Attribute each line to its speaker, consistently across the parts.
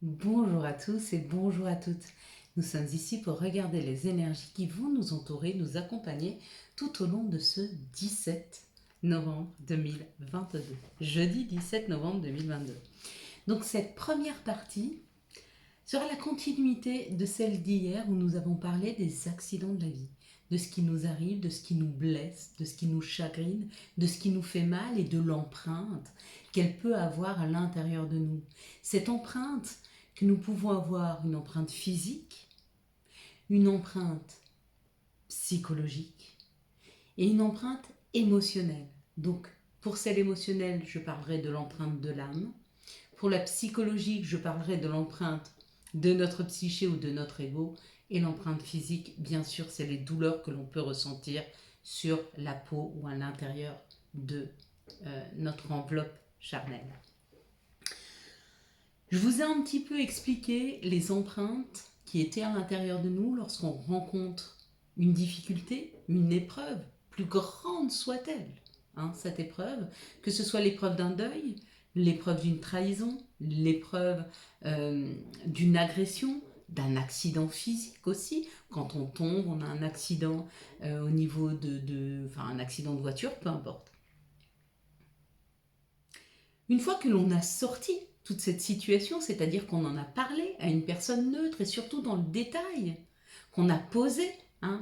Speaker 1: Bonjour à tous et bonjour à toutes. Nous sommes ici pour regarder les énergies qui vont nous entourer, nous accompagner tout au long de ce 17 novembre 2022. Jeudi 17 novembre 2022. Donc cette première partie sera la continuité de celle d'hier où nous avons parlé des accidents de la vie, de ce qui nous arrive, de ce qui nous blesse, de ce qui nous chagrine, de ce qui nous fait mal et de l'empreinte qu'elle peut avoir à l'intérieur de nous. Cette empreinte que nous pouvons avoir, une empreinte physique, une empreinte psychologique et une empreinte émotionnelle. Donc pour celle émotionnelle, je parlerai de l'empreinte de l'âme. Pour la psychologique, je parlerai de l'empreinte de notre psyché ou de notre ego. Et l'empreinte physique, bien sûr, c'est les douleurs que l'on peut ressentir sur la peau ou à l'intérieur de notre enveloppe charnelle. Je vous ai un petit peu expliqué les empreintes qui étaient à l'intérieur de nous lorsqu'on rencontre une difficulté, une épreuve, plus grande soit-elle, cette épreuve, que ce soit l'épreuve d'un deuil, l'épreuve d'une trahison, l'épreuve d'une agression, d'un accident physique aussi. Quand on tombe, on a un accident au niveau un accident de voiture, peu importe. Une fois que l'on a sorti toute cette situation, c'est-à-dire qu'on en a parlé à une personne neutre et surtout dans le détail, qu'on a posé,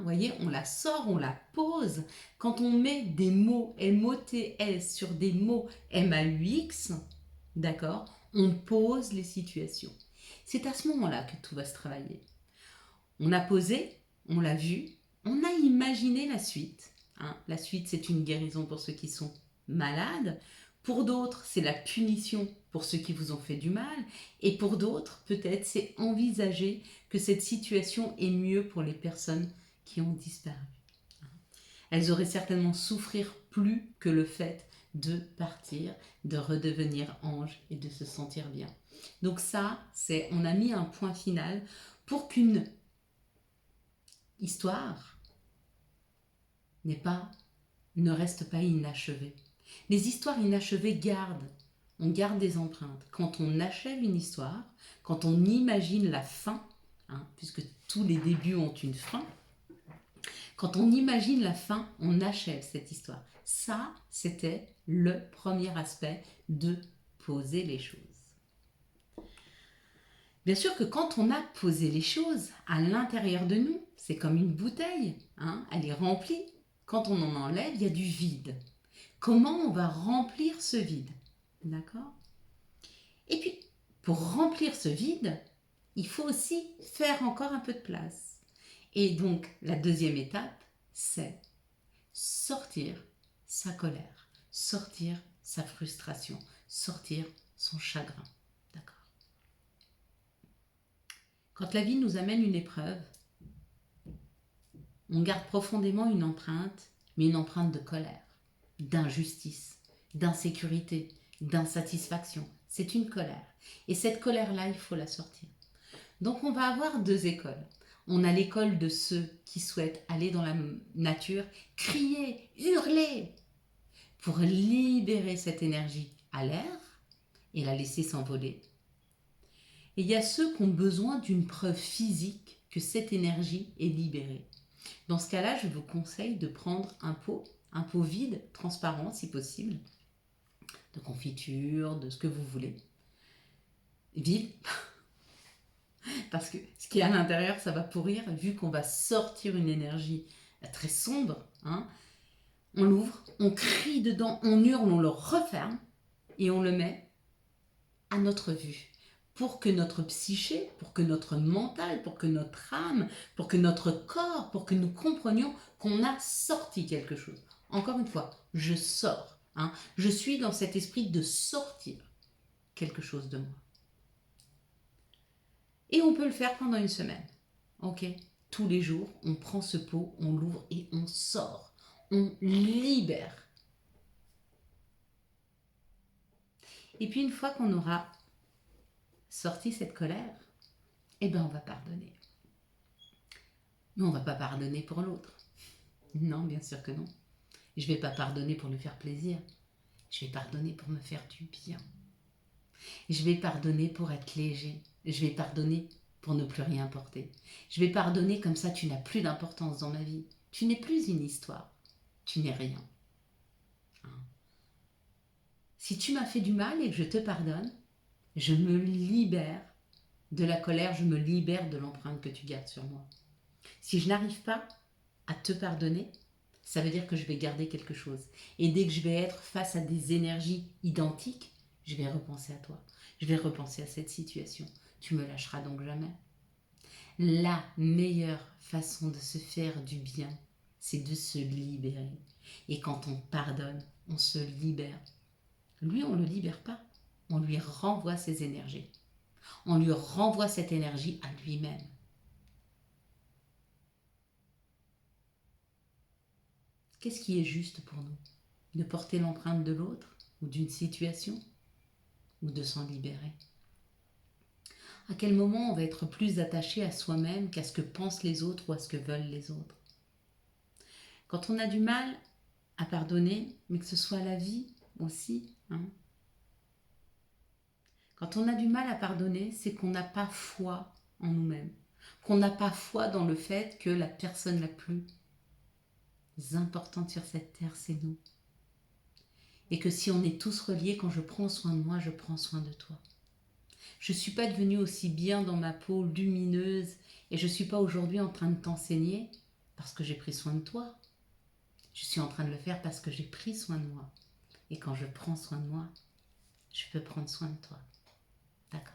Speaker 1: voyez, on la sort, on la pose. Quand on met des mots M-O-T-S sur des mots M-A-U-X, d'accord, on pose les situations. C'est à ce moment-là que tout va se travailler. On a posé, on l'a vu, on a imaginé la suite. La suite, c'est une guérison pour ceux qui sont malades. Pour d'autres, c'est la punition pour ceux qui vous ont fait du mal. Et pour d'autres, peut-être, c'est envisager que cette situation est mieux pour les personnes qui ont disparu. Elles auraient certainement souffrir plus que le fait de partir, de redevenir ange et de se sentir bien. Donc ça, on a mis un point final pour qu'une histoire ne reste pas inachevée. Les histoires inachevées on garde des empreintes. Quand on achève une histoire, quand on imagine la fin, puisque tous les débuts ont une fin, quand on imagine la fin, on achève cette histoire. Ça, c'était le premier aspect de poser les choses. Bien sûr que quand on a posé les choses à l'intérieur de nous, c'est comme une bouteille, elle est remplie. Quand on en enlève, il y a du vide. Comment on va remplir ce vide? D'accord? Et puis, pour remplir ce vide, il faut aussi faire encore un peu de place. Et donc, la deuxième étape, c'est sortir sa colère, sortir sa frustration, sortir son chagrin. D'accord? Quand la vie nous amène une épreuve, on garde profondément une empreinte, mais une empreinte de colère, d'injustice, d'insécurité, d'insatisfaction. C'est une colère. Et cette colère-là, il faut la sortir. Donc on va avoir deux écoles. On a l'école de ceux qui souhaitent aller dans la nature, crier, hurler, pour libérer cette énergie à l'air et la laisser s'envoler. Et il y a ceux qui ont besoin d'une preuve physique que cette énergie est libérée. Dans ce cas-là, je vous conseille de prendre un pot vide, transparent si possible, de confiture, de ce que vous voulez. Vide, parce que ce qui est à l'intérieur, ça va pourrir, vu qu'on va sortir une énergie très sombre. On l'ouvre, on crie dedans, on hurle, on le referme, et on le met à notre vue. Pour que notre psyché, pour que notre mental, pour que notre âme, pour que notre corps, pour que nous comprenions qu'on a sorti quelque chose. Encore une fois, je sors. Je suis dans cet esprit de sortir quelque chose de moi. Et on peut le faire pendant une semaine. Ok? Tous les jours, on prend ce pot, on l'ouvre et on sort. On libère. Et puis une fois qu'on aura sorti cette colère, on va pardonner. Mais on ne va pas pardonner pour l'autre. Non, bien sûr que non. Je ne vais pas pardonner pour lui faire plaisir. Je vais pardonner pour me faire du bien. Je vais pardonner pour être léger. Je vais pardonner pour ne plus rien porter. Je vais pardonner comme ça tu n'as plus d'importance dans ma vie. Tu n'es plus une histoire. Tu n'es rien. Si tu m'as fait du mal et que je te pardonne, je me libère de la colère, je me libère de l'empreinte que tu gardes sur moi. Si je n'arrive pas à te pardonner, ça veut dire que je vais garder quelque chose. Et dès que je vais être face à des énergies identiques, je vais repenser à toi. Je vais repenser à cette situation. Tu me lâcheras donc jamais. La meilleure façon de se faire du bien, c'est de se libérer. Et quand on pardonne, on se libère. Lui, on ne le libère pas. On lui renvoie ses énergies. On lui renvoie cette énergie à lui-même. Qu'est-ce qui est juste pour nous? De porter l'empreinte de l'autre ou d'une situation ou de s'en libérer? À quel moment on va être plus attaché à soi-même qu'à ce que pensent les autres ou à ce que veulent les autres? Quand on a du mal à pardonner, mais que ce soit la vie aussi, quand on a du mal à pardonner, c'est qu'on n'a pas foi en nous-mêmes, qu'on n'a pas foi dans le fait que la personne la plus importante sur cette terre, c'est nous. Et que si on est tous reliés, quand je prends soin de moi, je prends soin de toi. Je ne suis pas devenue aussi bien dans ma peau, lumineuse, et je ne suis pas aujourd'hui en train de t'enseigner parce que j'ai pris soin de toi. Je suis en train de le faire parce que j'ai pris soin de moi. Et quand je prends soin de moi, je peux prendre soin de toi. D'accord.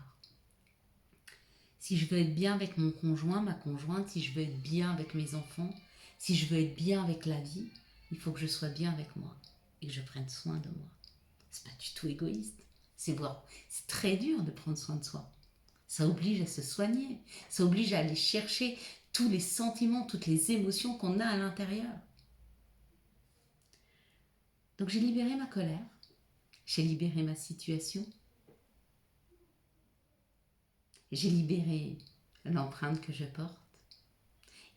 Speaker 1: Si je veux être bien avec mon conjoint, ma conjointe, si je veux être bien avec mes enfants, si je veux être bien avec la vie, il faut que je sois bien avec moi et que je prenne soin de moi. C'est pas du tout égoïste. C'est très dur de prendre soin de soi. Ça oblige à se soigner. Ça oblige à aller chercher tous les sentiments, toutes les émotions qu'on a à l'intérieur. Donc j'ai libéré ma colère. J'ai libéré ma situation. J'ai libéré l'empreinte que je porte.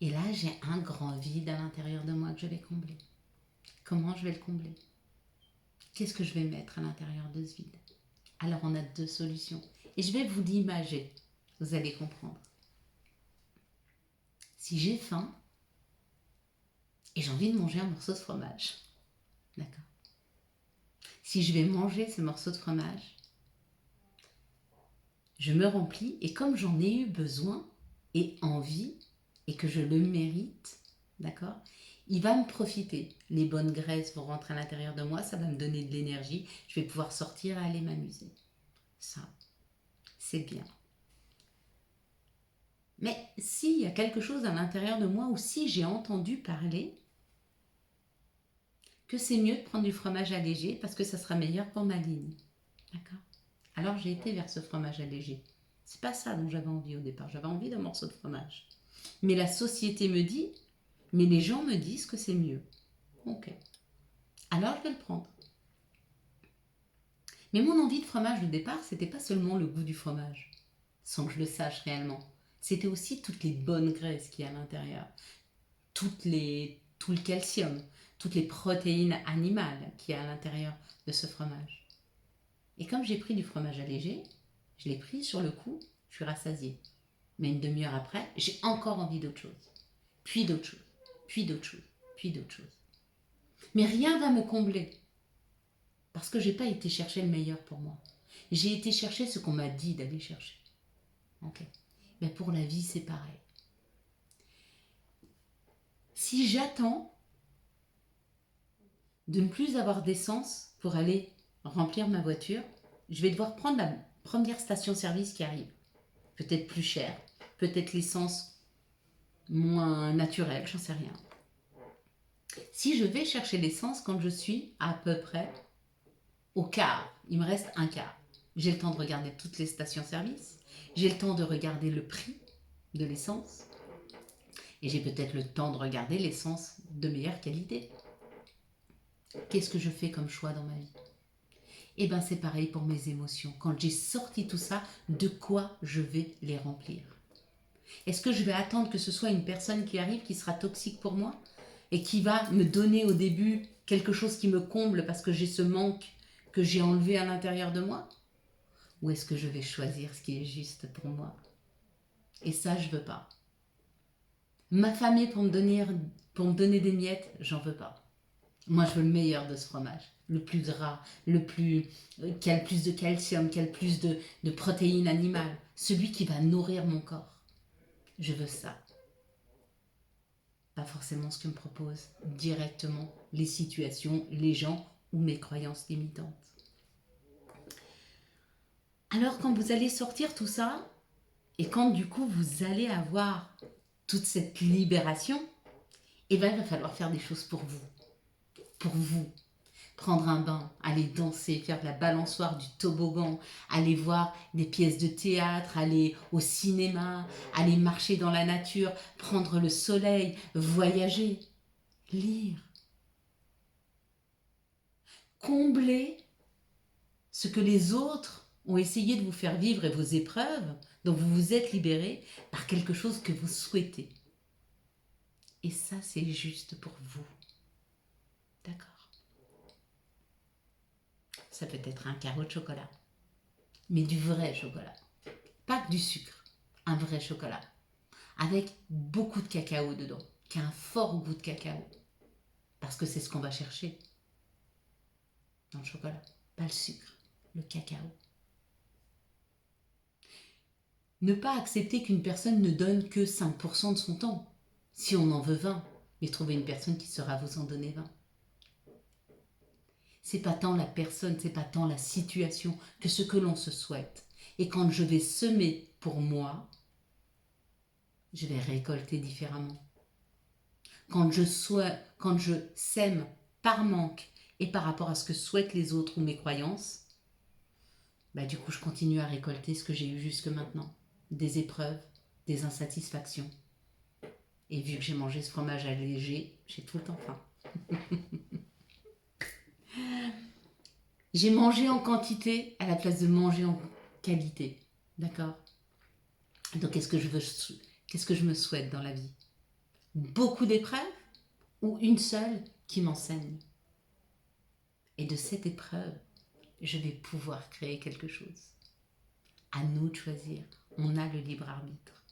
Speaker 1: Et là, j'ai un grand vide à l'intérieur de moi que je vais combler. Comment je vais le combler? Qu'est-ce que je vais mettre à l'intérieur de ce vide? Alors, on a deux solutions. Et je vais vous l'imager. Vous allez comprendre. Si j'ai faim et j'ai envie de manger un morceau de fromage, d'accord? Si je vais manger ce morceau de fromage, je me remplis et comme j'en ai eu besoin et envie et que je le mérite, d'accord? Il va me profiter. Les bonnes graisses vont rentrer à l'intérieur de moi, ça va me donner de l'énergie, je vais pouvoir sortir et aller m'amuser. Ça, c'est bien. Mais s'il y a quelque chose à l'intérieur de moi ou si j'ai entendu parler que c'est mieux de prendre du fromage allégé parce que ça sera meilleur pour ma ligne. D'accord? Alors j'ai été vers ce fromage allégé. C'est pas ça dont j'avais envie au départ. J'avais envie d'un morceau de fromage. Mais la société me dit, mais les gens me disent que c'est mieux. Ok. Alors je vais le prendre. Mais mon envie de fromage au départ, c'était pas seulement le goût du fromage, sans que je le sache réellement. C'était aussi toutes les bonnes graisses qu'il y a à l'intérieur, tout le calcium, toutes les protéines animales qu'il y a à l'intérieur de ce fromage. Et comme j'ai pris du fromage allégé, je l'ai pris sur le coup, je suis rassasiée. Mais une demi-heure après, j'ai encore envie d'autre chose. Puis d'autre chose, puis d'autre chose, puis d'autre chose. Mais rien va me combler. Parce que je n'ai pas été chercher le meilleur pour moi. J'ai été chercher ce qu'on m'a dit d'aller chercher. Ok. Mais pour la vie, c'est pareil. Si j'attends de ne plus avoir d'essence pour aller remplir ma voiture, je vais devoir prendre la première station-service qui arrive. Peut-être plus chère, peut-être l'essence moins naturelle, j'en sais rien. Si je vais chercher l'essence quand je suis à peu près au quart, il me reste un quart. J'ai le temps de regarder toutes les stations-service, j'ai le temps de regarder le prix de l'essence et j'ai peut-être le temps de regarder l'essence de meilleure qualité. Qu'est-ce que je fais comme choix dans ma vie? Et bien c'est pareil pour mes émotions. Quand j'ai sorti tout ça, de quoi je vais les remplir? Est-ce que je vais attendre que ce soit une personne qui arrive qui sera toxique pour moi et qui va me donner au début quelque chose qui me comble parce que j'ai ce manque que j'ai enlevé à l'intérieur de moi? ou est-ce que je vais choisir ce qui est juste pour moi? Et ça, je veux pas. M'affamer pour me donner des miettes, j'en veux pas. Moi, je veux le meilleur de ce fromage. Le plus gras, qui a le plus de calcium, qui a le plus de protéines animales. Celui qui va nourrir mon corps. Je veux ça. Pas forcément ce que me proposent directement les situations, les gens ou mes croyances limitantes. Alors, quand vous allez sortir tout ça, et quand du coup vous allez avoir toute cette libération, eh bien, il va falloir faire des choses pour vous. Pour vous. Prendre un bain, aller danser, faire de la balançoire, du toboggan, aller voir des pièces de théâtre, aller au cinéma, aller marcher dans la nature, prendre le soleil, voyager, lire. Combler ce que les autres ont essayé de vous faire vivre et vos épreuves, dont vous vous êtes libéré, par quelque chose que vous souhaitez. Et ça, c'est juste pour vous. D'accord. Ça peut être un carreau de chocolat, mais du vrai chocolat. Pas du sucre, un vrai chocolat. Avec beaucoup de cacao dedans, qui a un fort goût de cacao. Parce que c'est ce qu'on va chercher dans le chocolat. Pas le sucre, le cacao. Ne pas accepter qu'une personne ne donne que 5% de son temps. Si on en veut 20, mais trouver une personne qui saura vous en donner 20. C'est pas tant la personne, c'est pas tant la situation que ce que l'on se souhaite. Et quand je vais semer pour moi, je vais récolter différemment. Quand je sème par manque et par rapport à ce que souhaitent les autres ou mes croyances, du coup je continue à récolter ce que j'ai eu jusque maintenant. Des épreuves, des insatisfactions. Et vu que j'ai mangé ce fromage allégé, j'ai tout le temps faim. J'ai mangé en quantité à la place de manger en qualité. D'accord? Donc qu'est-ce que je me souhaite dans la vie? Beaucoup d'épreuves ou une seule qui m'enseigne? Et de cette épreuve, je vais pouvoir créer quelque chose. À nous de choisir. On a le libre arbitre.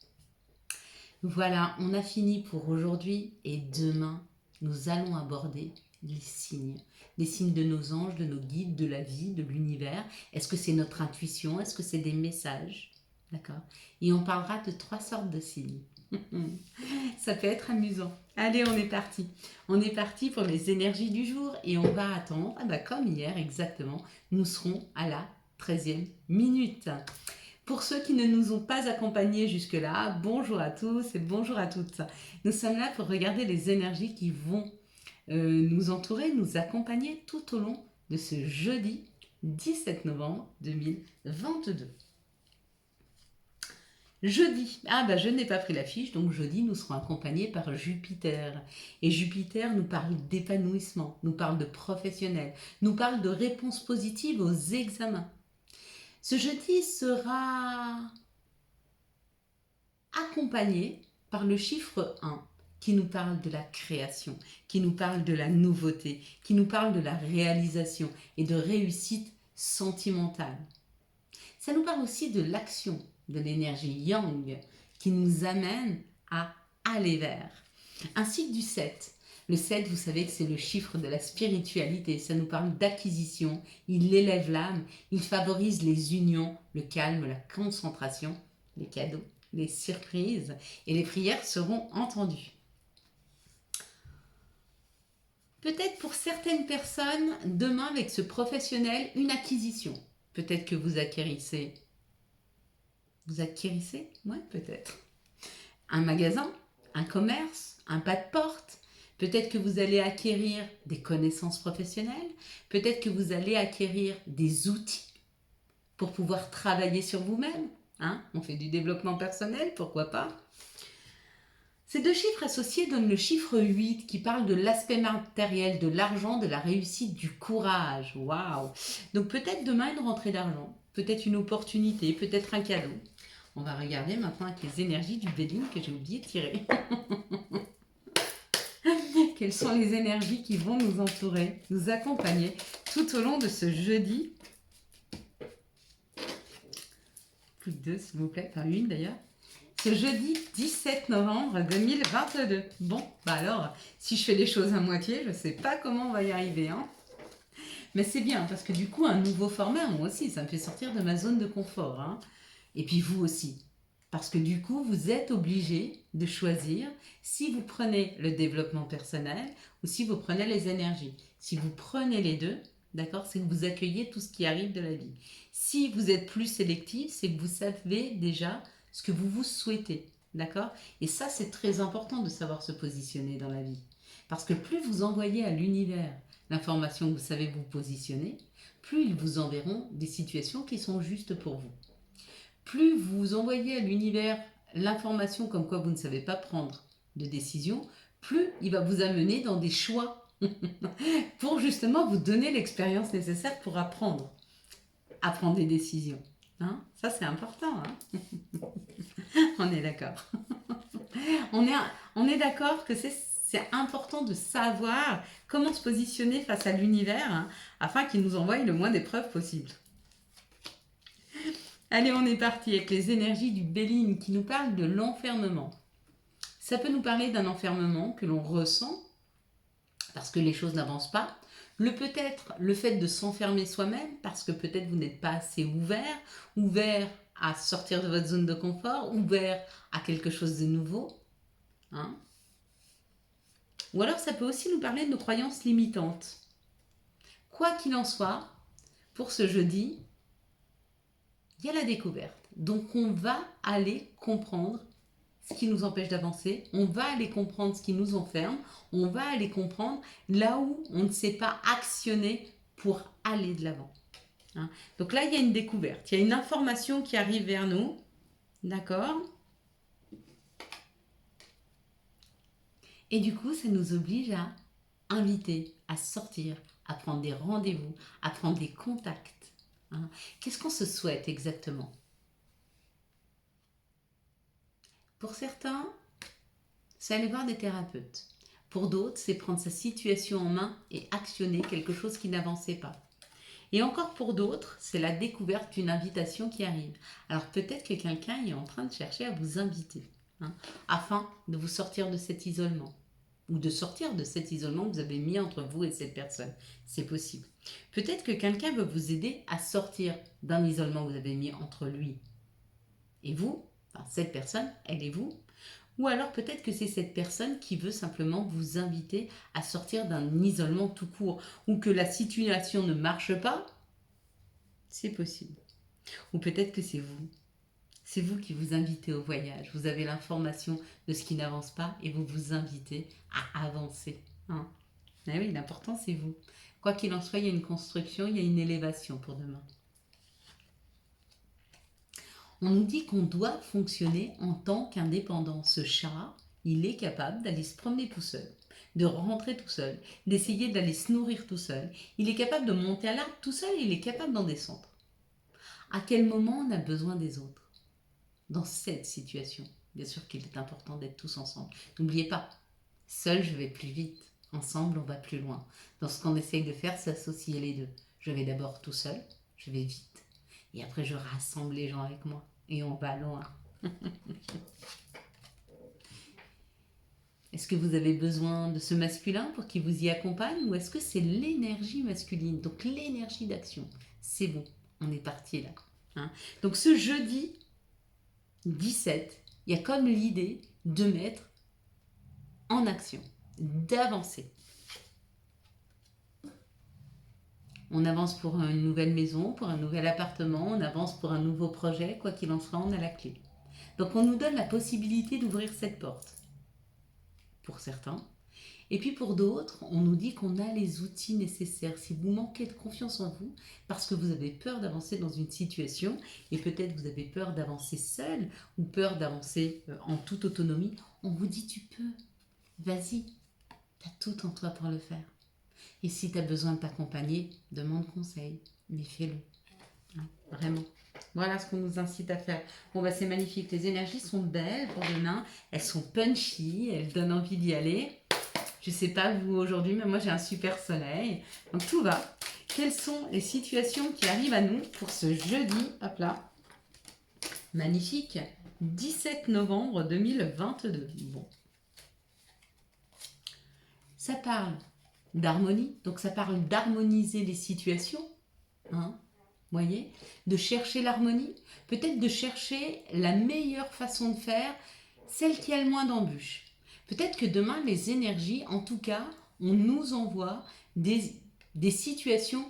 Speaker 1: Voilà, on a fini pour aujourd'hui et demain, nous allons aborder les signes de nos anges, de nos guides, de la vie, de l'univers. Est-ce que c'est notre intuition? Est-ce que c'est des messages? D'accord? Et on parlera de 3 sortes de signes. Ça peut être amusant. Allez, on est parti. On est parti pour les énergies du jour et on va attendre, comme hier exactement, nous serons à la 13e minute. Pour ceux qui ne nous ont pas accompagnés jusque-là, bonjour à tous et bonjour à toutes. Nous sommes là pour regarder les énergies qui vont nous entourer, nous accompagner tout au long de ce jeudi 17 novembre 2022. Jeudi, je n'ai pas pris la fiche, donc jeudi nous serons accompagnés par Jupiter. Et Jupiter nous parle d'épanouissement, nous parle de professionnel, nous parle de réponses positives aux examens. Ce jeudi sera accompagné par le chiffre 1 qui nous parle de la création, qui nous parle de la nouveauté, qui nous parle de la réalisation et de réussite sentimentale. Ça nous parle aussi de l'action, de l'énergie yang qui nous amène à aller vers. Ainsi que du 7. Le 7, vous savez que c'est le chiffre de la spiritualité, ça nous parle d'acquisition, il élève l'âme, il favorise les unions, le calme, la concentration, les cadeaux, les surprises et les prières seront entendues. Peut-être pour certaines personnes, demain avec ce professionnel, une acquisition. Peut-être que vous acquérissez. Vous acquérissez? Ouais, peut-être. Un magasin, un commerce, un pas de porte. Peut-être que vous allez acquérir des connaissances professionnelles. Peut-être que vous allez acquérir des outils pour pouvoir travailler sur vous-même. On fait du développement personnel, pourquoi pas? Ces 2 chiffres associés donnent le chiffre 8 qui parle de l'aspect matériel, de l'argent, de la réussite, du courage. Waouh! Donc peut-être demain une rentrée d'argent, peut-être une opportunité, peut-être un cadeau. On va regarder maintenant avec les énergies du Béline que j'ai oublié de tirer. Quelles sont les énergies qui vont nous entourer, nous accompagner tout au long de ce jeudi Plus que deux, s'il vous plaît. Enfin, une d'ailleurs. Ce jeudi 17 novembre 2022. Bon, bah alors, si je fais les choses à moitié, je ne sais pas comment on va y arriver, hein. Mais c'est bien, parce que du coup, un nouveau format, moi aussi, ça me fait sortir de ma zone de confort, hein. Et puis vous aussi. Parce que du coup, vous êtes obligé de choisir si vous prenez le développement personnel ou si vous prenez les énergies. Si vous prenez les deux, d'accord, c'est que vous accueillez tout ce qui arrive de la vie. Si vous êtes plus sélectif, c'est que vous savez déjà ce que vous vous souhaitez, d'accord. Et ça, c'est très important de savoir se positionner dans la vie. Parce que plus vous envoyez à l'univers l'information que vous savez vous positionner, plus ils vous enverront des situations qui sont justes pour vous. Plus vous envoyez à l'univers l'information comme quoi vous ne savez pas prendre de décision, plus il va vous amener dans des choix pour justement vous donner l'expérience nécessaire pour apprendre à prendre des décisions. Hein, ça, c'est important. Hein. On est d'accord. on est d'accord que c'est important de savoir comment se positionner face à l'univers, hein, afin qu'il nous envoie le moins d'épreuves possible. Allez, on est parti avec les énergies du Béline qui nous parlent de l'enfermement. Ça peut nous parler d'un enfermement que l'on ressent parce que les choses n'avancent pas. Peut-être le fait de s'enfermer soi-même parce que peut-être vous n'êtes pas assez ouvert à sortir de votre zone de confort, ouvert à quelque chose de nouveau. Hein. Ou alors ça peut aussi nous parler de nos croyances limitantes. Quoi qu'il en soit, pour ce jeudi, il y a la découverte. Donc on va aller comprendre ce qui nous empêche d'avancer, on va aller comprendre ce qui nous enferme, on va aller comprendre là où on ne sait pas actionner pour aller de l'avant. Hein. Donc là, il y a une découverte, il y a une information qui arrive vers nous, d'accord? Et du coup, ça nous oblige à inviter, à sortir, à prendre des rendez-vous, à prendre des contacts. Hein. Qu'est-ce qu'on se souhaite exactement? Pour certains, c'est aller voir des thérapeutes. Pour d'autres, c'est prendre sa situation en main et actionner quelque chose qui n'avançait pas. Et encore pour d'autres, c'est la découverte d'une invitation qui arrive. Alors peut-être que quelqu'un est en train de chercher à vous inviter, hein, afin de vous sortir de cet isolement. Ou de sortir de cet isolement que vous avez mis entre vous et cette personne. C'est possible. Peut-être que quelqu'un veut vous aider à sortir d'un isolement que vous avez mis entre lui et vous. Enfin, cette personne, elle et vous. Ou alors peut-être que c'est cette personne qui veut simplement vous inviter à sortir d'un isolement tout court. Ou que la situation ne marche pas. C'est possible. Ou peut-être que c'est vous. C'est vous qui vous invitez au voyage. Vous avez l'information de ce qui n'avance pas et vous vous invitez à avancer. Hein. Eh oui, l'important c'est vous. Quoi qu'il en soit, il y a une construction, il y a une élévation pour demain. On nous dit qu'on doit fonctionner en tant qu'indépendant. Ce chat, il est capable d'aller se promener tout seul, de rentrer tout seul, d'essayer d'aller se nourrir tout seul. Il est capable de monter à l'arbre tout seul et il est capable d'en descendre. À quel moment on a besoin des autres? Dans cette situation, bien sûr qu'il est important d'être tous ensemble. N'oubliez pas, seul je vais plus vite, ensemble on va plus loin. Donc ce qu'on essaye de faire, c'est associer les deux. Je vais d'abord tout seul, je vais vite, et après je rassemble les gens avec moi, et on va loin. Est-ce que vous avez besoin de ce masculin pour qu'il vous y accompagne, ou est-ce que c'est l'énergie masculine, donc l'énergie d'action? C'est bon, on est parti là. Hein. Donc ce jeudi 17, il y a comme l'idée de mettre en action, d'avancer. On avance pour une nouvelle maison, pour un nouvel appartement, on avance pour un nouveau projet, quoi qu'il en soit, on a la clé. Donc on nous donne la possibilité d'ouvrir cette porte, pour certains. Et puis pour d'autres, on nous dit qu'on a les outils nécessaires. Si vous manquez de confiance en vous, parce que vous avez peur d'avancer dans une situation, et peut-être vous avez peur d'avancer seul, ou peur d'avancer en toute autonomie, on vous dit tu peux, vas-y, tu as tout en toi pour le faire. Et si tu as besoin de t'accompagner, demande conseil, mais fais-le. Hein, vraiment. Voilà ce qu'on nous incite à faire. Bon, bah c'est magnifique. Les énergies sont belles pour demain. Elles sont punchy, elles donnent envie d'y aller. Je ne sais pas vous aujourd'hui, mais moi j'ai un super soleil. Donc tout va. Quelles sont les situations qui arrivent à nous pour ce jeudi? Hop là. Magnifique. 17 novembre 2022. Bon. Ça parle d'harmonie, donc ça parle d'harmoniser les situations, hein, voyez, de chercher l'harmonie, peut-être de chercher la meilleure façon de faire, celle qui a le moins d'embûches. Peut-être que demain, les énergies, en tout cas, on nous envoie des situations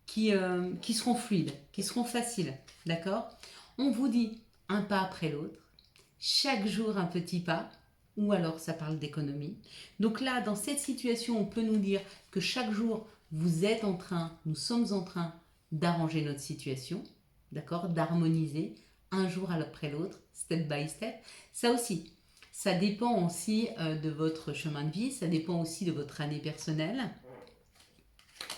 Speaker 1: qui seront fluides, qui seront faciles, d'accord? On vous dit un pas après l'autre, chaque jour un petit pas, ou alors ça parle d'économie. Donc là, dans cette situation, on peut nous dire que chaque jour, nous sommes en train d'arranger notre situation, d'accord, d'harmoniser un jour après l'autre, step by step. Ça aussi, ça dépend aussi de votre chemin de vie, ça dépend aussi de votre année personnelle.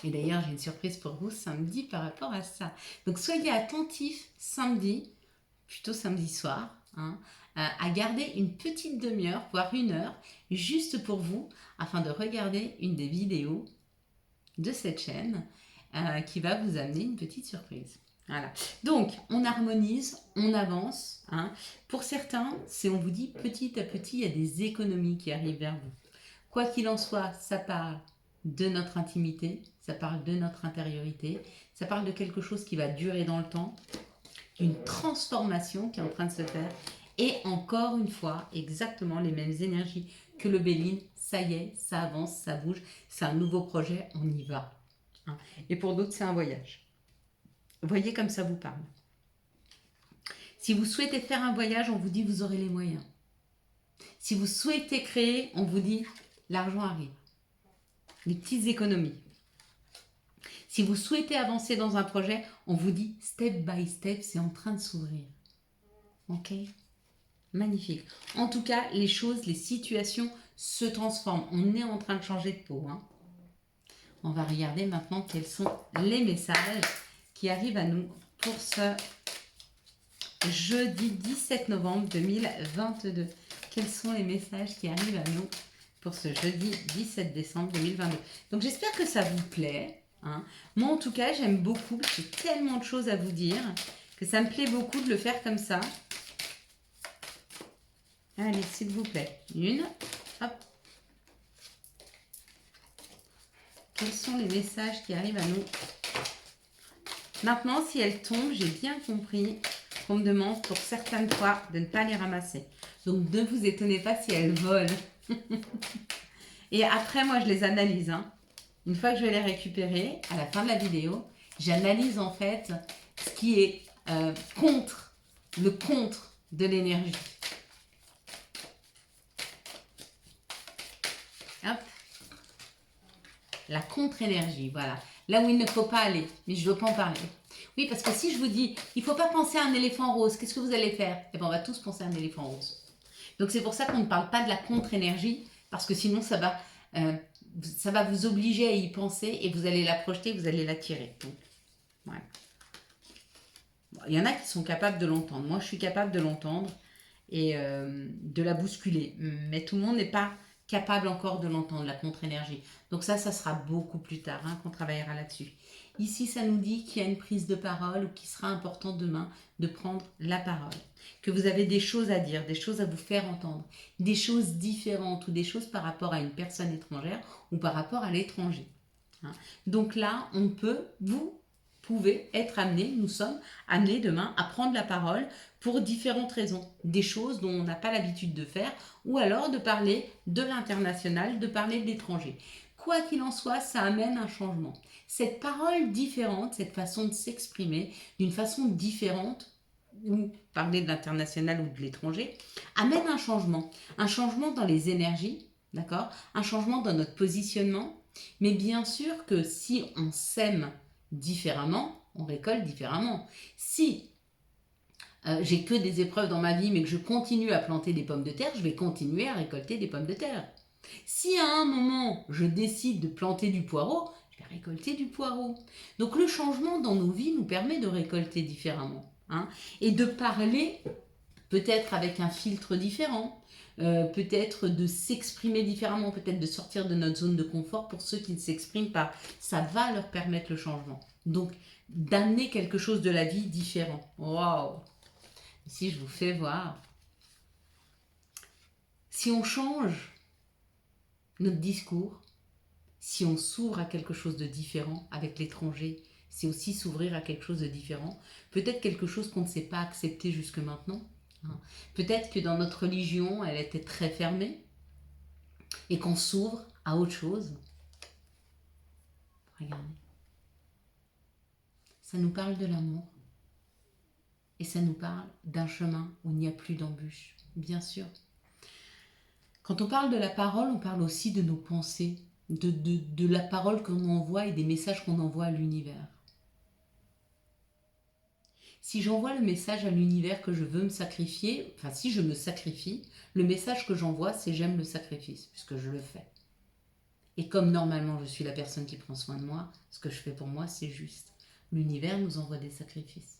Speaker 1: Et d'ailleurs, j'ai une surprise pour vous samedi par rapport à ça. Donc soyez attentifs samedi, plutôt samedi soir, hein, à garder une petite demi-heure, voire 1 heure, juste pour vous, afin de regarder une des vidéos de cette chaîne qui va vous amener une petite surprise. Voilà. Donc, on harmonise, on avance. Hein. Pour certains, on vous dit petit à petit, il y a des économies qui arrivent vers vous. Quoi qu'il en soit, ça parle de notre intimité, ça parle de notre intériorité, ça parle de quelque chose qui va durer dans le temps, d'une transformation qui est en train de se faire. Et encore une fois, exactement les mêmes énergies que le Béline. Ça y est, ça avance, ça bouge, c'est un nouveau projet, on y va. Hein. Et pour d'autres, c'est un voyage. Voyez comme ça vous parle. Si vous souhaitez faire un voyage, on vous dit vous aurez les moyens. Si vous souhaitez créer, on vous dit l'argent arrive. Les petites économies. Si vous souhaitez avancer dans un projet, on vous dit step by step, c'est en train de s'ouvrir. Ok ? Magnifique. En tout cas, les choses, les situations se transforment. On est en train de changer de peau. Hein. On va regarder maintenant quels sont les messages qui arrivent à nous pour ce jeudi 17 novembre 2022. Quels sont les messages qui arrivent à nous pour ce jeudi 17 décembre 2022. Donc j'espère que ça vous plaît. Hein. Moi en tout cas, j'aime beaucoup. J'ai tellement de choses à vous dire que ça me plaît beaucoup de le faire comme ça. Allez, s'il vous plaît. Une. Hop. Quels sont les messages qui arrivent à nous? Maintenant, si elles tombent, j'ai bien compris qu'on me demande pour certaines fois de ne pas les ramasser. Donc, ne vous étonnez pas si elles volent. Et après, moi, je les analyse. Hein. Une fois que je vais les récupérer, à la fin de la vidéo, j'analyse en fait ce qui est le contre de l'énergie. Hop. La contre-énergie, voilà. Là où il ne faut pas aller, mais je ne veux pas en parler. Oui, parce que si je vous dis, il ne faut pas penser à un éléphant rose, qu'est-ce que vous allez faire? Eh bien, on va tous penser à un éléphant rose. Donc, c'est pour ça qu'on ne parle pas de la contre-énergie, parce que sinon, ça va vous obliger à y penser et vous allez la projeter, vous allez l'attirer. Voilà. Bon, il y en a qui sont capables de l'entendre. Moi, je suis capable de l'entendre et de la bousculer. Mais tout le monde n'est pas capable encore de l'entendre, la contre-énergie. Donc ça sera beaucoup plus tard qu'on travaillera là-dessus. Ici, ça nous dit qu'il y a une prise de parole ou qu'il sera important demain de prendre la parole. Que vous avez des choses à dire, des choses à vous faire entendre, des choses différentes ou des choses par rapport à une personne étrangère ou par rapport à l'étranger. Donc là, vous pouvez être amenés, nous sommes amenés demain à prendre la parole pour différentes raisons. Des choses dont on n'a pas l'habitude de faire ou alors de parler de l'international, de parler de l'étranger. Quoi qu'il en soit, ça amène un changement. Cette parole différente, cette façon de s'exprimer d'une façon différente, ou parler de l'international ou de l'étranger, amène un changement dans les énergies, d'accord, un changement dans notre positionnement, mais bien sûr que si on sème différemment, on récolte différemment. Si j'ai que des épreuves dans ma vie, mais que je continue à planter des pommes de terre, je vais continuer à récolter des pommes de terre. Si à un moment, je décide de planter du poireau, je vais récolter du poireau. Donc le changement dans nos vies nous permet de récolter différemment. Et de parler peut-être avec un filtre différent, peut-être de s'exprimer différemment, peut-être de sortir de notre zone de confort pour ceux qui ne s'expriment pas. Ça va leur permettre le changement. Donc, d'amener quelque chose de la vie différent. Waouh! Si je vous fais voir, si on change notre discours, si on s'ouvre à quelque chose de différent avec l'étranger, c'est aussi s'ouvrir à quelque chose de différent. Peut-être quelque chose qu'on ne s'est pas accepté jusque maintenant. Peut-être que dans notre religion, elle était très fermée et qu'on s'ouvre à autre chose. Regardez. Ça nous parle de l'amour et ça nous parle d'un chemin où il n'y a plus d'embûches, bien sûr. Quand on parle de la parole, on parle aussi de nos pensées, de la parole qu'on envoie et des messages qu'on envoie à l'univers. Si j'envoie le message à l'univers que je veux me sacrifier, enfin si je me sacrifie, le message que j'envoie c'est j'aime le sacrifice, puisque je le fais. Et comme normalement je suis la personne qui prend soin de moi, ce que je fais pour moi c'est juste. L'univers nous envoie des sacrifices.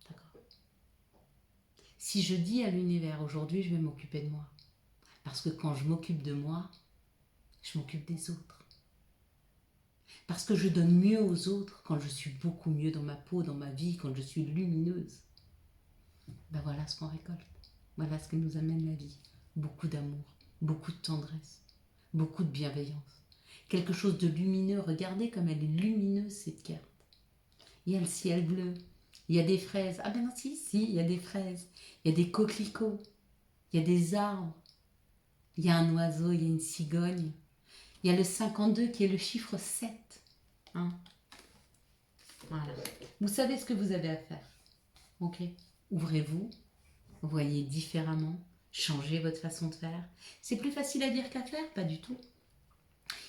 Speaker 1: D'accord. Si je dis à l'univers aujourd'hui je vais m'occuper de moi, parce que quand je m'occupe de moi, je m'occupe des autres. Parce que je donne mieux aux autres quand je suis beaucoup mieux dans ma peau, dans ma vie, quand je suis lumineuse. Ben voilà ce qu'on récolte. Voilà ce que nous amène la vie. Beaucoup d'amour, beaucoup de tendresse, beaucoup de bienveillance. Quelque chose de lumineux. Regardez comme elle est lumineuse cette carte. Il y a le ciel bleu, il y a des fraises. Ah ben non, si, il y a des fraises. Il y a des coquelicots, il y a des arbres. Il y a un oiseau, il y a une cigogne. Il y a le 52 qui est le chiffre 7. Hein? Voilà. Vous savez ce que vous avez à faire. Ok. Ouvrez-vous, voyez différemment, changez votre façon de faire. C'est plus facile à dire qu'à faire, pas du tout.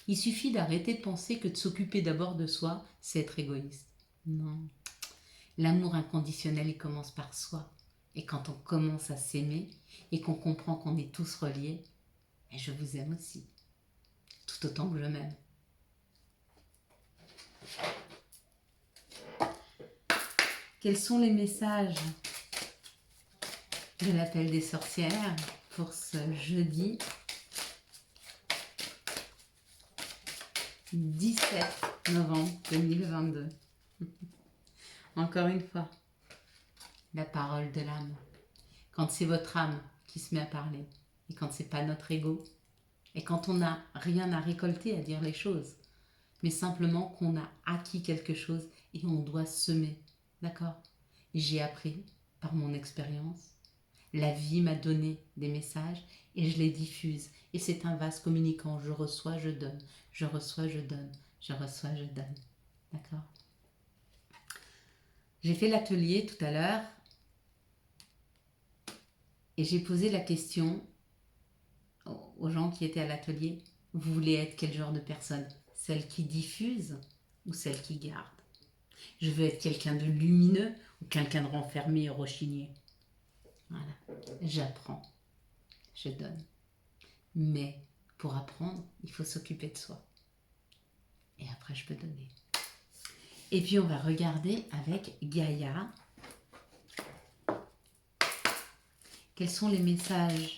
Speaker 1: Il suffit d'arrêter de penser que de s'occuper d'abord de soi, c'est être égoïste. Non. L'amour inconditionnel, il commence par soi. Et quand on commence à s'aimer et qu'on comprend qu'on est tous reliés, et je vous aime aussi, tout autant que je m'aime. Quels sont les messages de l'appel des sorcières pour ce jeudi 17 novembre 2022? Encore une fois, la parole de l'âme. Quand c'est votre âme qui se met à parler et quand c'est pas notre ego et quand on n'a rien à récolter à dire les choses, mais simplement qu'on a acquis quelque chose et on doit semer. D'accord? J'ai appris par mon expérience. La vie m'a donné des messages et je les diffuse. Et c'est un vase communicant. Je reçois, je donne. Je reçois, je donne. Je reçois, je donne. D'accord? J'ai fait l'atelier tout à l'heure et j'ai posé la question aux gens qui étaient à l'atelier. Vous voulez être quel genre de personne? Celle qui diffuse ou celle qui garde? Je veux être quelqu'un de lumineux ou quelqu'un de renfermé et rechigné? Voilà, j'apprends, je donne. Mais pour apprendre, il faut s'occuper de soi. Et après, je peux donner. Et puis, on va regarder avec Gaïa. Quels sont les messages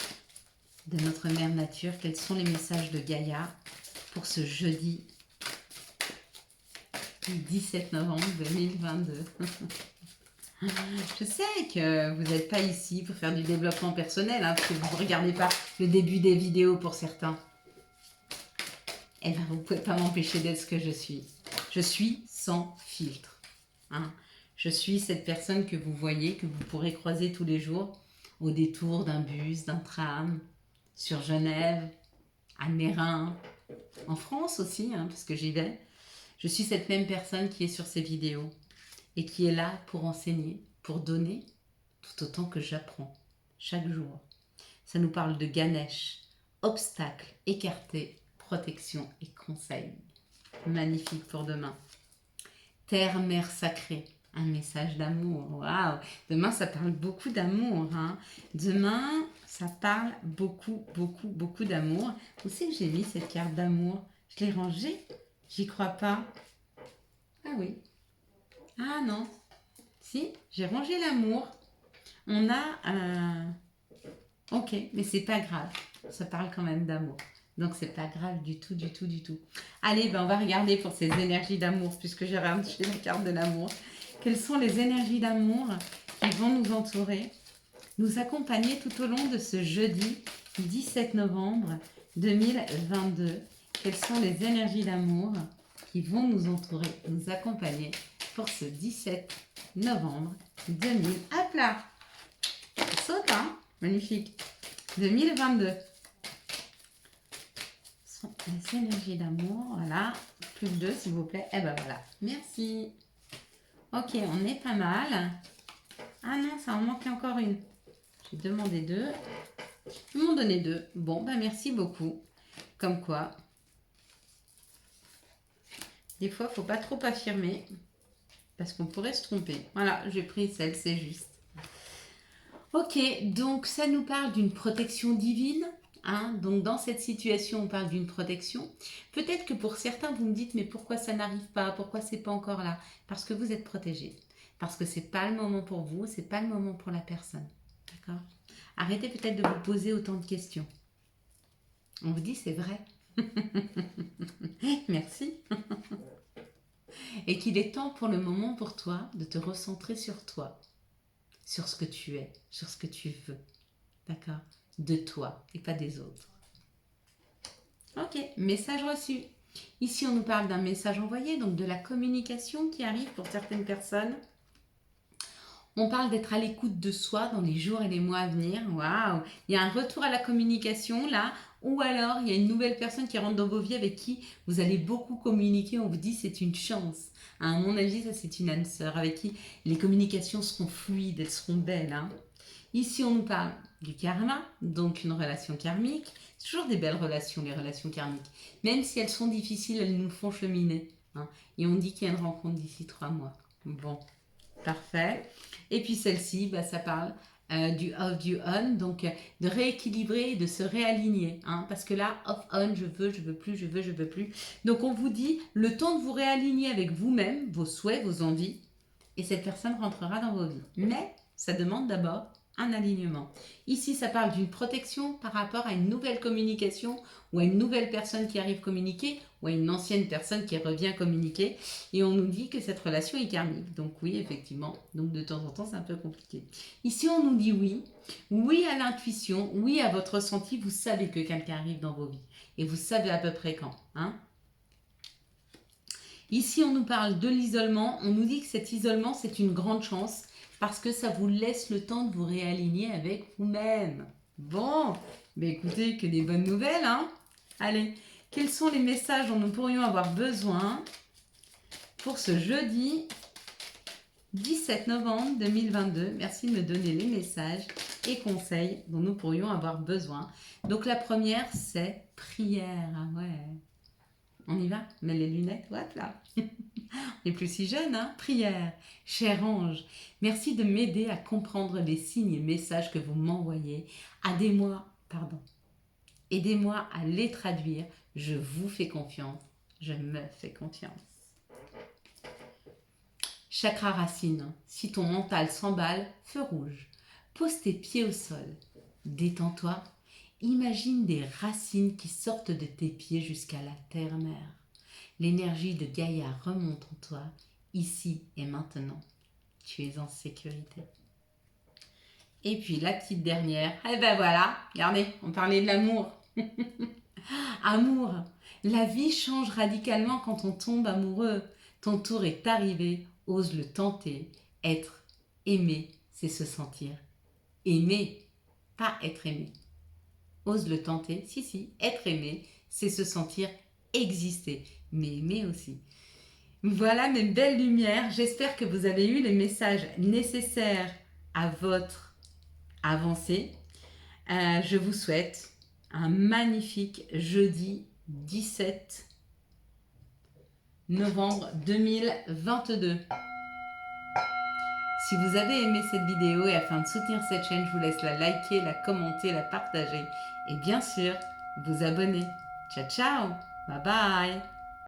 Speaker 1: de notre mère nature? Quels sont les messages de Gaïa pour ce jeudi 17 novembre 2022? Je sais que vous n'êtes pas ici pour faire du développement personnel, hein, parce que vous ne regardez pas le début des vidéos pour certains. Eh bien, vous ne pouvez pas m'empêcher d'être ce que je suis. Je suis sans filtre. Hein. Je suis cette personne que vous voyez, que vous pourrez croiser tous les jours au détour d'un bus, d'un tram, sur Genève, à Mérin, en France aussi, hein, parce que j'y vais. Je suis cette même personne qui est sur ces vidéos et qui est là pour enseigner, pour donner, tout autant que j'apprends, chaque jour. Ça nous parle de Ganesh, obstacles écartés, protection et conseils. Magnifique pour demain. Terre, mère sacrée, un message d'amour. Waouh! Demain, ça parle beaucoup d'amour. Hein. Demain, ça parle beaucoup, beaucoup, beaucoup d'amour. Où c'est que j'ai mis cette carte d'amour? Je l'ai rangée? J'y crois pas. Ah oui. Ah non. Si, j'ai rangé l'amour. On a... Ok, mais c'est pas grave. Ça parle quand même d'amour. Donc, c'est pas grave du tout, du tout, du tout. Allez, ben, on va regarder pour ces énergies d'amour, puisque j'ai la carte de l'amour. Quelles sont les énergies d'amour qui vont nous entourer nous accompagner tout au long de ce jeudi 17 novembre 2022. Quelles sont les énergies d'amour qui vont nous entourer, nous accompagner pour ce 17 novembre 2000. Hop là, ça saute, hein? Magnifique. 2022. Ce sont les énergies d'amour. Voilà. Plus de 2, s'il vous plaît. Et ben voilà. Merci. Ok, on est pas mal. Ah non, ça en manquait encore une. J'ai demandé 2. Ils m'ont donné 2. Bon, ben merci beaucoup. Comme quoi, des fois, il ne faut pas trop affirmer parce qu'on pourrait se tromper. Voilà, j'ai pris celle, c'est juste. Ok, donc ça nous parle d'une protection divine. Hein, donc dans cette situation, on parle d'une protection. Peut-être que pour certains, vous me dites, mais pourquoi ça n'arrive pas? Pourquoi c'est pas encore là? Parce que vous êtes protégé. Parce que c'est pas le moment pour vous, c'est pas le moment pour la personne. D'accord? Arrêtez peut-être de vous poser autant de questions. On vous dit, c'est vrai. Merci. Et qu'il est temps pour le moment pour toi de te recentrer sur toi, sur ce que tu es, sur ce que tu veux. D'accord? De toi et pas des autres. Ok, message reçu. Ici, on nous parle d'un message envoyé, donc de la communication qui arrive pour certaines personnes. On parle d'être à l'écoute de soi dans les jours et les mois à venir. Waouh! Il y a un retour à la communication là, ou alors il y a une nouvelle personne qui rentre dans vos vies avec qui vous allez beaucoup communiquer. On vous dit c'est une chance. À mon avis, ça c'est une âme sœur avec qui les communications seront fluides, elles seront belles. Hein. Ici, on nous parle du karma, donc une relation karmique. C'est toujours des belles relations, les relations karmiques. Même si elles sont difficiles, elles nous font cheminer. Hein. Et on dit qu'il y a une rencontre d'ici 3 mois. Bon. Parfait. Et puis celle-ci, bah, ça parle du off, du on, donc de rééquilibrer, de se réaligner. Hein, parce que là, off, on, je veux plus, je veux plus. Donc on vous dit, le temps de vous réaligner avec vous-même, vos souhaits, vos envies, et cette personne rentrera dans vos vies. Mais ça demande d'abord un alignement. Ici, ça parle d'une protection par rapport à une nouvelle communication ou à une nouvelle personne qui arrive communiquer ou à une ancienne personne qui revient communiquer. Et on nous dit que cette relation est karmique. Donc oui, effectivement. Donc de temps en temps, c'est un peu compliqué. Ici, on nous dit oui. Oui à l'intuition, oui à votre ressenti. Vous savez que quelqu'un arrive dans vos vies. Et vous savez à peu près quand. Hein? Ici, on nous parle de l'isolement. On nous dit que cet isolement, c'est une grande chance parce que ça vous laisse le temps de vous réaligner avec vous-même. Bon, mais écoutez, que des bonnes nouvelles, hein? Allez, quels sont les messages dont nous pourrions avoir besoin pour ce jeudi 17 novembre 2022? Merci de me donner les messages et conseils dont nous pourrions avoir besoin. Donc la première, c'est prière. Ah ouais. On y va? Mets les lunettes, hop là. On n'est plus si jeune, hein? Prière. Cher ange, merci de m'aider à comprendre les signes et messages que vous m'envoyez. Aidez-moi à les traduire. Je vous fais confiance. Je me fais confiance. Chakra racine. Si ton mental s'emballe, feu rouge. Pose tes pieds au sol. Détends-toi. Imagine des racines qui sortent de tes pieds jusqu'à la terre-mère. L'énergie de Gaïa remonte en toi, ici et maintenant. Tu es en sécurité. Et puis la petite dernière, eh ben voilà, regardez, on parlait de l'amour. Amour, la vie change radicalement quand on tombe amoureux. Ton tour est arrivé, ose le tenter. Être aimé, c'est se sentir aimé, pas être aimé. Ose le tenter, si, être aimé, c'est se sentir exister, mais aimer aussi. Voilà mes belles lumières, j'espère que vous avez eu les messages nécessaires à votre avancée. Je vous souhaite un magnifique jeudi 17 novembre 2022. Si vous avez aimé cette vidéo et afin de soutenir cette chaîne, je vous laisse la liker, la commenter, la partager et bien sûr vous abonner. Ciao ciao, bye bye.